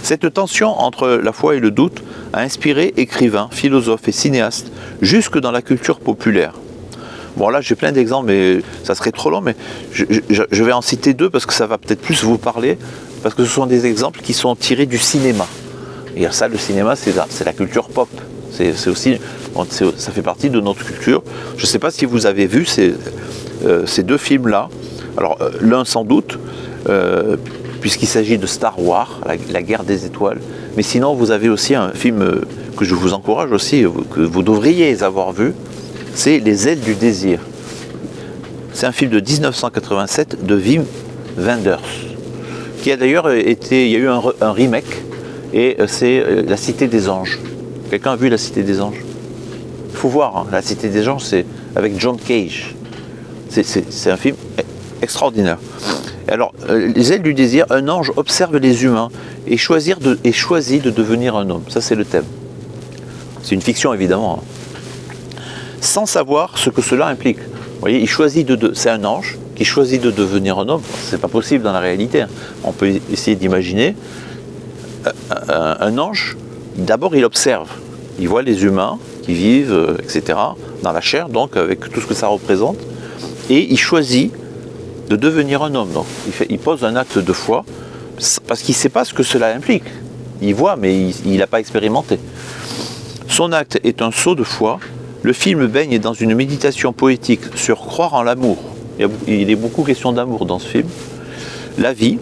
Cette tension entre la foi et le doute a inspiré écrivains, philosophes et cinéastes jusque dans la culture populaire. Bon là j'ai plein d'exemples, mais ça serait trop long, mais je vais en citer deux parce que ça va peut-être plus vous parler, parce que ce sont des exemples qui sont tirés du cinéma. Et ça, le cinéma, c'est la culture pop. C'est aussi, ça fait partie de notre culture. Je ne sais pas si vous avez vu ces deux films-là. Alors l'un sans doute, puisqu'il s'agit de Star Wars, la guerre des étoiles. Mais sinon, vous avez aussi un film que je vous encourage aussi, que vous devriez avoir vu, c'est Les ailes du désir. C'est un film de 1987 de Wim Wenders, qui a d'ailleurs été, il y a eu un remake, et c'est La Cité des Anges. Quelqu'un a vu La Cité des Anges? Il faut voir, hein, La Cité des Anges, c'est avec John Cage. C'est un film extraordinaire. Alors, Les ailes du désir, un ange observe les humains et choisit de devenir un homme. Ça, c'est le thème. C'est une fiction, évidemment. Hein. Sans savoir ce que cela implique. Vous voyez, c'est un ange qui choisit de devenir un homme. C'est pas possible dans la réalité. Hein. On peut essayer d'imaginer un ange. D'abord, il observe. Il voit les humains qui vivent, etc., dans la chair, donc avec tout ce que ça représente, et il choisit de devenir un homme. Donc, il pose un acte de foi parce qu'il ne sait pas ce que cela implique. Il voit, mais il n'a pas expérimenté. Son acte est un saut de foi. Le film baigne dans une méditation poétique sur croire en l'amour. Il est beaucoup question d'amour dans ce film. La vie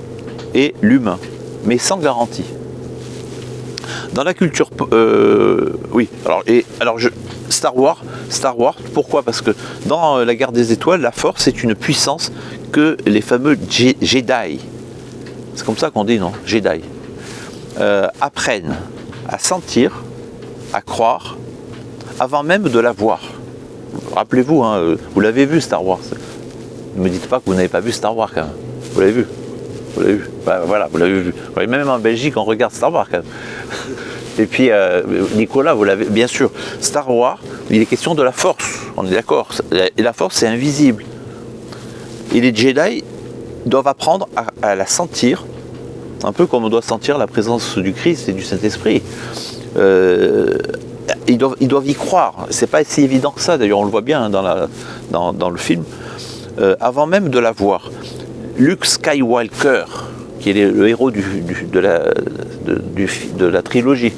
et l'humain, mais sans garantie. Dans la culture... oui, Star Wars, pourquoi? Parce que dans la guerre des étoiles, la force est une puissance que les fameux Jedi, c'est comme ça qu'on dit, non? Jedi, apprennent à sentir, à croire, avant même de la voir. Rappelez-vous, hein, vous l'avez vu Star Wars. Ne me dites pas que vous n'avez pas vu Star Wars quand même. Vous l'avez vu? Vous l'avez vu? Ben, voilà, vous l'avez vu. Même en Belgique, on regarde Star Wars quand même. Et puis, Nicolas, vous l'avez, bien sûr. Star Wars, il est question de la force, on est d'accord. Et la force, c'est invisible. Et les Jedi doivent apprendre à la sentir, un peu comme on doit sentir la présence du Christ et du Saint-Esprit. Ils doivent y croire. C'est pas si évident que ça, d'ailleurs, on le voit bien hein, dans le film. Avant même de la voir, Luke Skywalker, qui est le héros de la trilogie.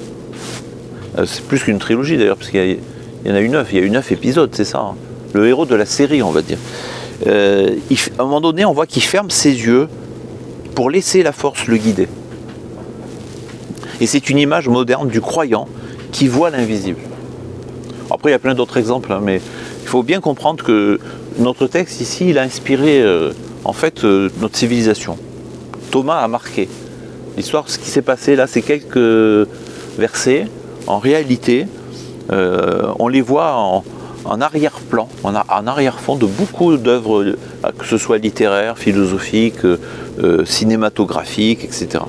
C'est plus qu'une trilogie d'ailleurs, parce qu'il y en a eu 9, il y a eu 9 épisodes, c'est ça. Hein. Le héros de la série, on va dire. À un moment donné, on voit qu'il ferme ses yeux pour laisser la force le guider. Et c'est une image moderne du croyant qui voit l'invisible. Après, il y a plein d'autres exemples, hein, mais il faut bien comprendre que notre texte ici, il a inspiré en fait notre civilisation. Thomas a marqué. L'histoire, ce qui s'est passé là, c'est quelques versets. En réalité, on les voit en arrière-plan, en arrière-fond de beaucoup d'œuvres, que ce soit littéraires, philosophiques, cinématographiques, etc.